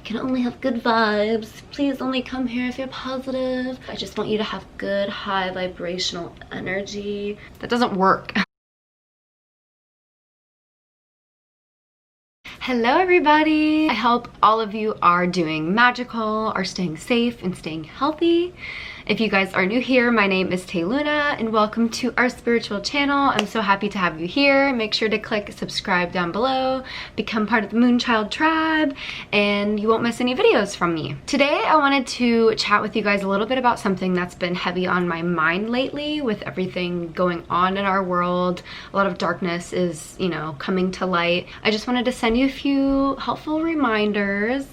can only have good vibes. Please only come here if you're positive. I just want you to have good, high vibrational energy. That doesn't work. Hello everybody! I hope all of you are doing magical, are staying safe and staying healthy. If you guys are new here, my name is Taylluna and welcome to our spiritual channel. I'm so happy to have you here. Make sure to click subscribe down below, become part of the Moonchild tribe, and you won't miss any videos from me. Today I wanted to chat with you guys a little bit about something that's been heavy on my mind lately with everything going on in our world. A lot of darkness is, coming to light. I just wanted to send you a few helpful reminders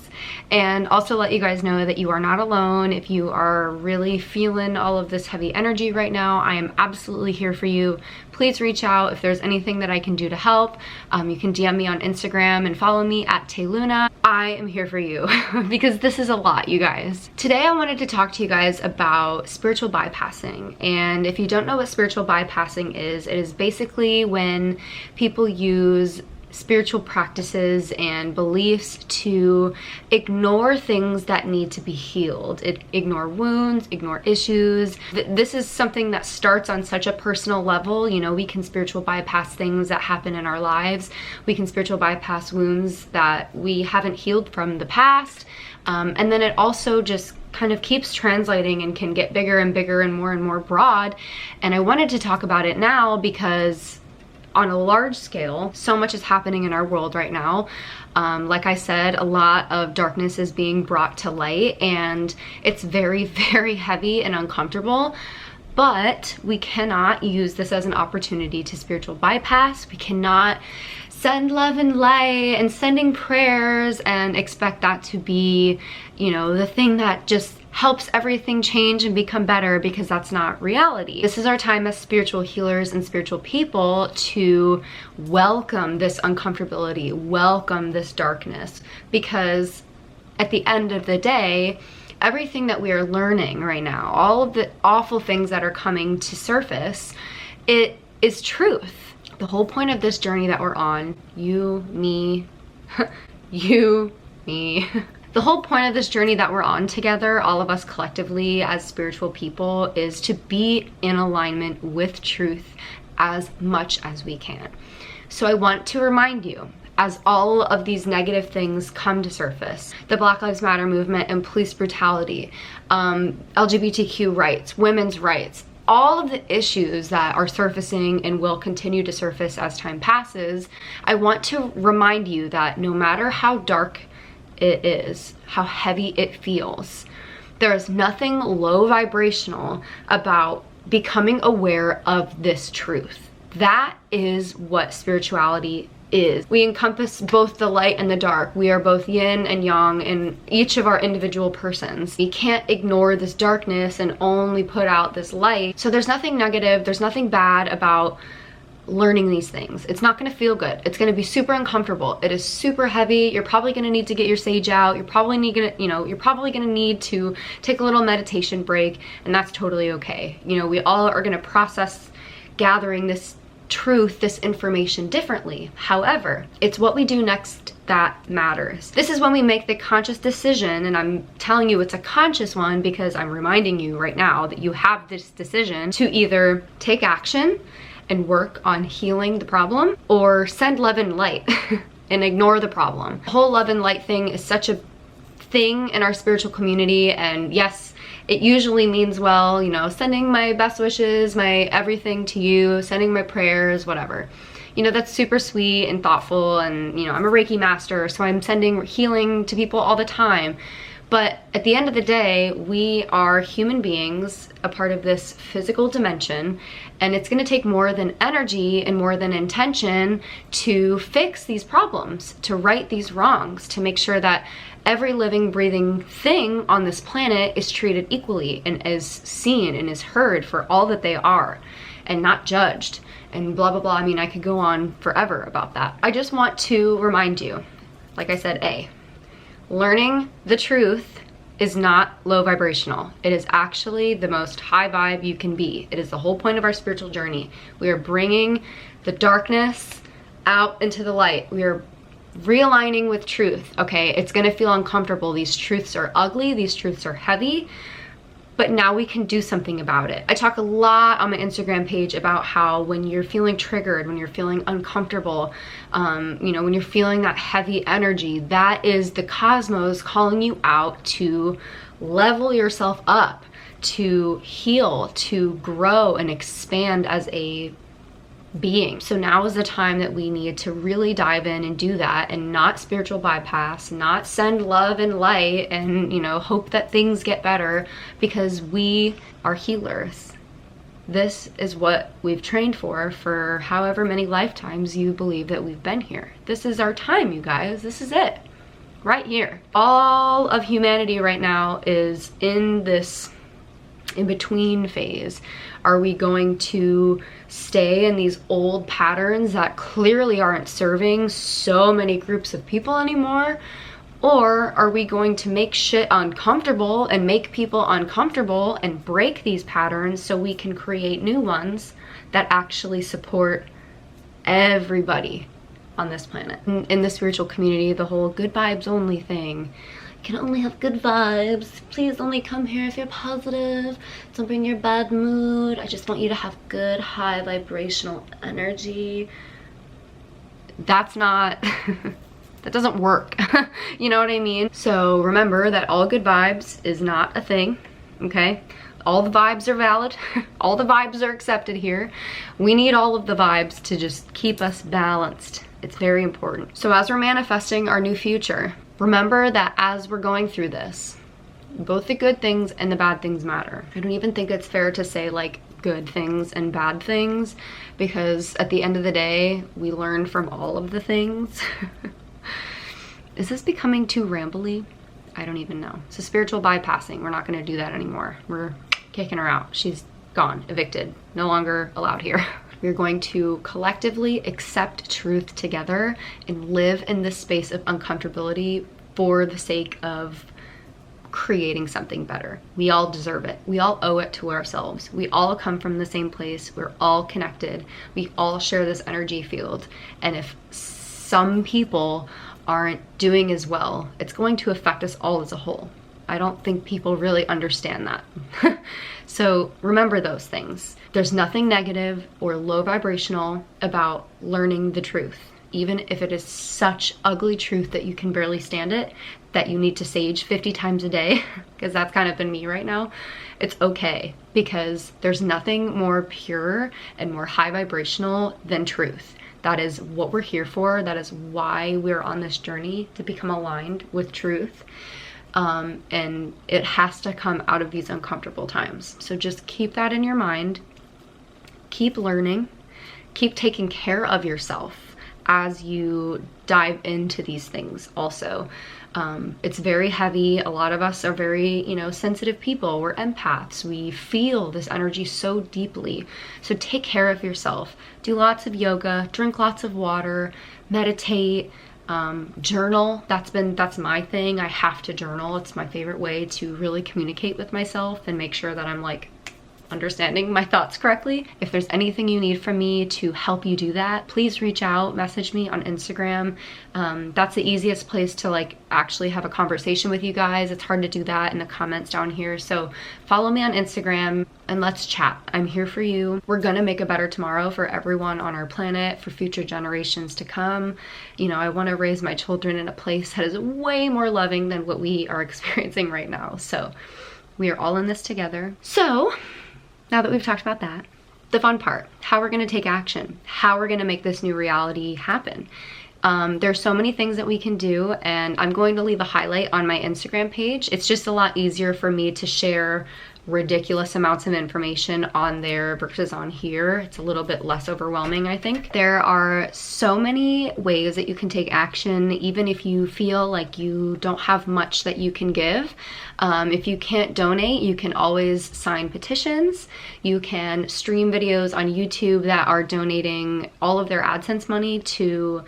and also let you guys know that you are not alone. If you are really feeling all of this heavy energy right now, I am absolutely here for you. Please reach out if there's anything that I can do to help. You can DM me on Instagram and follow me at Taylluna. I am here for you because this is a lot, you guys. Today I wanted to talk to you guys about spiritual bypassing. And if you don't know what spiritual bypassing is, it is basically when people use spiritual practices and beliefs to ignore things that need to be healed. Ignore wounds, ignore issues. This is something that starts on such a personal level. We can spiritual bypass things that happen in our lives. We can spiritual bypass wounds that we haven't healed from the past. And then it also just kind of keeps translating and can get bigger and bigger and more broad. And I wanted to talk about it now because on a large scale, so much is happening in our world right now. Like I said, a lot of darkness is being brought to light and it's very, very heavy and uncomfortable. But we cannot use this as an opportunity to spiritual bypass. We cannot send love and light and sending prayers and expect that to be, the thing that just helps everything change and become better, because that's not reality. This is our time as spiritual healers and spiritual people to welcome this uncomfortability, welcome this darkness, because at the end of the day, everything that we are learning right now, all of the awful things that are coming to surface, it is truth. The whole point of this journey that we're on, you, me, you, me, the whole point of this journey that we're on together, all of us collectively as spiritual people, is to be in alignment with truth as much as we can. So I want to remind you, as all of these negative things come to surface, the Black Lives Matter movement and police brutality, LGBTQ rights, women's rights, all of the issues that are surfacing and will continue to surface as time passes, I want to remind you that no matter how dark it is, how heavy it feels, there is nothing low vibrational about becoming aware of this truth. That is what spirituality is. We encompass both the light and the dark. We are both yin and yang in each of our individual persons. We can't ignore this darkness and only put out this light. So there's nothing negative, there's nothing bad about learning these things. It's not going to feel good. It's going to be super uncomfortable. It is super heavy. You're probably going to need to get your sage out. You're probably going to need to take a little meditation break, and that's totally okay. We all are going to process gathering this truth, this information differently. However, it's what we do next that matters. This is when we make the conscious decision, and I'm telling you it's a conscious one because I'm reminding you right now that you have this decision to either take action and work on healing the problem, or send love and light and ignore the problem. The whole love and light thing is such a thing in our spiritual community, and yes, it usually means, well, sending my best wishes, my everything to you, sending my prayers, whatever. That's super sweet and thoughtful, and I'm a Reiki master, so I'm sending healing to people all the time. But at the end of the day, we are human beings, a part of this physical dimension, and it's going to take more than energy and more than intention to fix these problems, to right these wrongs, to make sure that every living, breathing thing on this planet is treated equally and is seen and is heard for all that they are and not judged and blah, blah, blah. I mean, I could go on forever about that. I just want to remind you, like I said, learning the truth is not low vibrational. It is actually the most high vibe you can be. It is the whole point of our spiritual journey. We are bringing the darkness out into the light. We are realigning with truth. Okay, it's gonna feel uncomfortable. These truths are ugly, these truths are heavy, but now we can do something about it. I talk a lot on my Instagram page about how when you're feeling triggered, when you're feeling uncomfortable, you know, when you're feeling that heavy energy, that is the cosmos calling you out to level yourself up, to heal, to grow and expand as a being. So now is the time that we need to really dive in and do that, and not spiritual bypass, not send love and light and, you know, hope that things get better, because we are healers. This is what we've trained for however many lifetimes you believe that we've been here. This is our time, you guys. This is it. Right here. All of humanity right now is in this in-between phase. Are we going to stay in these old patterns that clearly aren't serving so many groups of people anymore? Or are we going to make shit uncomfortable and make people uncomfortable and break these patterns so we can create new ones that actually support everybody on this planet? In the spiritual community, the whole good vibes only thing. You can only have good vibes. Please only come here if you're positive. Don't bring your bad mood. I just want you to have good, high vibrational energy. That's not, that doesn't work. You know what I mean? So remember that all good vibes is not a thing, okay? All the vibes are valid. All the vibes are accepted here. We need all of the vibes to just keep us balanced. It's very important. So as we're manifesting our new future, remember that as we're going through this, both the good things and the bad things matter. I don't even think it's fair to say like good things and bad things, because at the end of the day, we learn from all of the things. Is this becoming too rambly? I don't even know. So spiritual bypassing, we're not gonna do that anymore. We're kicking her out. She's gone, evicted, no longer allowed here. We're going to collectively accept truth together and live in this space of uncomfortability for the sake of creating something better. We all deserve it. We all owe it to ourselves. We all come from the same place. We're all connected. We all share this energy field. And if some people aren't doing as well, it's going to affect us all as a whole. I don't think people really understand that. So remember those things. There's nothing negative or low vibrational about learning the truth, even if it is such ugly truth that you can barely stand it, that you need to sage 50 times a day, because that's kind of been me right now. It's okay, because there's nothing more pure and more high vibrational than truth. That is what we're here for. That is why we're on this journey, to become aligned with truth. And it has to come out of these uncomfortable times. So just keep that in your mind. Keep learning. Keep taking care of yourself as you dive into these things also. It's very heavy. A lot of us are very, you know, sensitive people. We're empaths. We feel this energy so deeply. So take care of yourself. Do lots of yoga, drink lots of water, meditate, journal. That's my thing. I have to journal. It's my favorite way to really communicate with myself and make sure that I'm like understanding my thoughts correctly. If there's anything you need from me to help you do that, please reach out, message me on Instagram. That's the easiest place to like actually have a conversation with you guys. It's hard to do that in the comments down here. So follow me on Instagram and let's chat. I'm here for you. We're gonna make a better tomorrow for everyone on our planet, for future generations to come. You know, I wanna raise my children in a place that is way more loving than what we are experiencing right now. So we are all in this together. So now that we've talked about that, the fun part, how we're gonna take action, how we're gonna make this new reality happen. There's so many things that we can do, and I'm going to leave a highlight on my Instagram page. It's just a lot easier for me to share ridiculous amounts of information on there versus on here. It's a little bit less overwhelming, I think. There are so many ways that you can take action, even if you feel like you don't have much that you can give. If you can't donate, you can always sign petitions. You can stream videos on YouTube that are donating all of their AdSense money to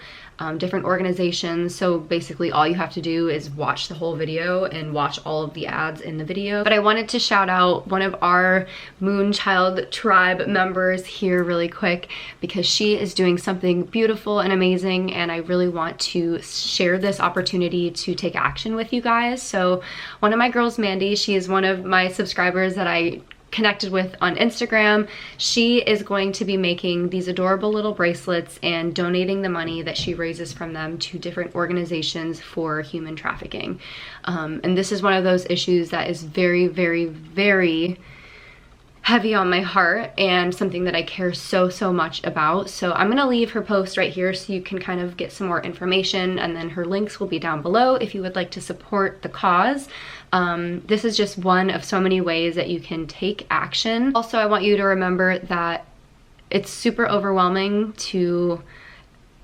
different organizations. So basically all you have to do is watch the whole video and watch all of the ads in the video. But I wanted to shout out one of our Moonchild tribe members here really quick, because she is doing something beautiful and amazing, and I really want to share this opportunity to take action with you guys. So one of my girls, Mandy, she is one of my subscribers that I connected with on Instagram. She is going to be making these adorable little bracelets and donating the money that she raises from them to different organizations for human trafficking. And this is one of those issues that is very, very, very heavy on my heart, and something that I care so much about. So I'm gonna leave her post right here so you can kind of get some more information, and then her links will be down below if you would like to support the cause. This is just one of so many ways that you can take action. Also, I want you to remember that it's super overwhelming to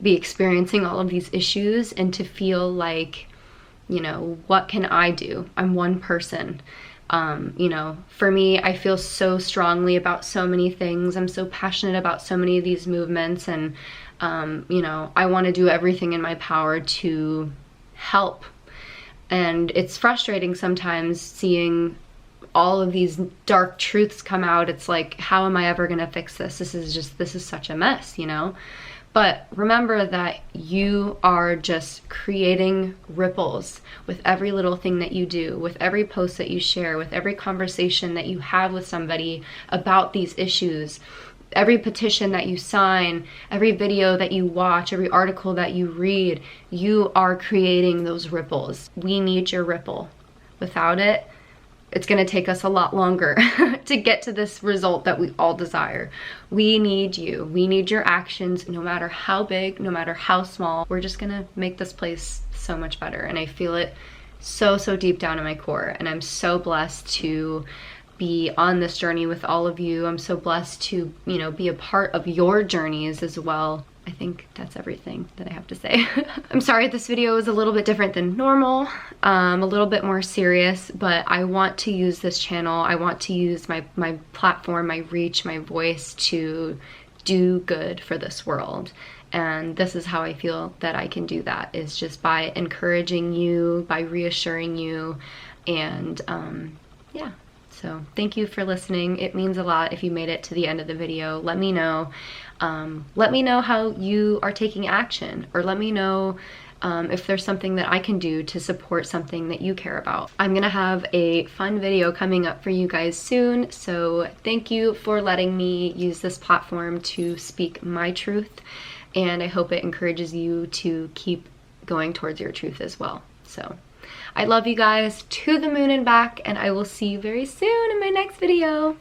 be experiencing all of these issues and to feel like, you know, what can I do? I'm one person. You know, for me, I feel so strongly about so many things. I'm so passionate about so many of these movements, and you know, I want to do everything in my power to help. And it's frustrating sometimes seeing all of these dark truths come out. It's like, how am I ever gonna fix this? This is such a mess, you know? But remember that you are just creating ripples with every little thing that you do, with every post that you share, with every conversation that you have with somebody about these issues, every petition that you sign, every video that you watch, every article that you read. You are creating those ripples. We need your ripple. Without it, it's gonna take us a lot longer to get to this result that we all desire. We need you. We need your actions, no matter how big, no matter how small. We're just gonna make this place so much better. And I feel it so deep down in my core. And I'm so blessed to be on this journey with all of you. I'm so blessed to, you know, be a part of your journeys as well. I think that's everything that I have to say. I'm sorry this video is a little bit different than normal, a little bit more serious, but I want to use this channel. I want to use my platform, my reach, my voice to do good for this world. And this is how I feel that I can do that, is just by encouraging you, by reassuring you, and yeah. So thank you for listening. It means a lot if you made it to the end of the video. Let me know. Let me know how you are taking action, or let me know if there's something that I can do to support something that you care about. I'm gonna have a fun video coming up for you guys soon, so thank you for letting me use this platform to speak my truth, and I hope it encourages you to keep going towards your truth as well. So I love you guys to the moon and back, and I will see you very soon in my next video.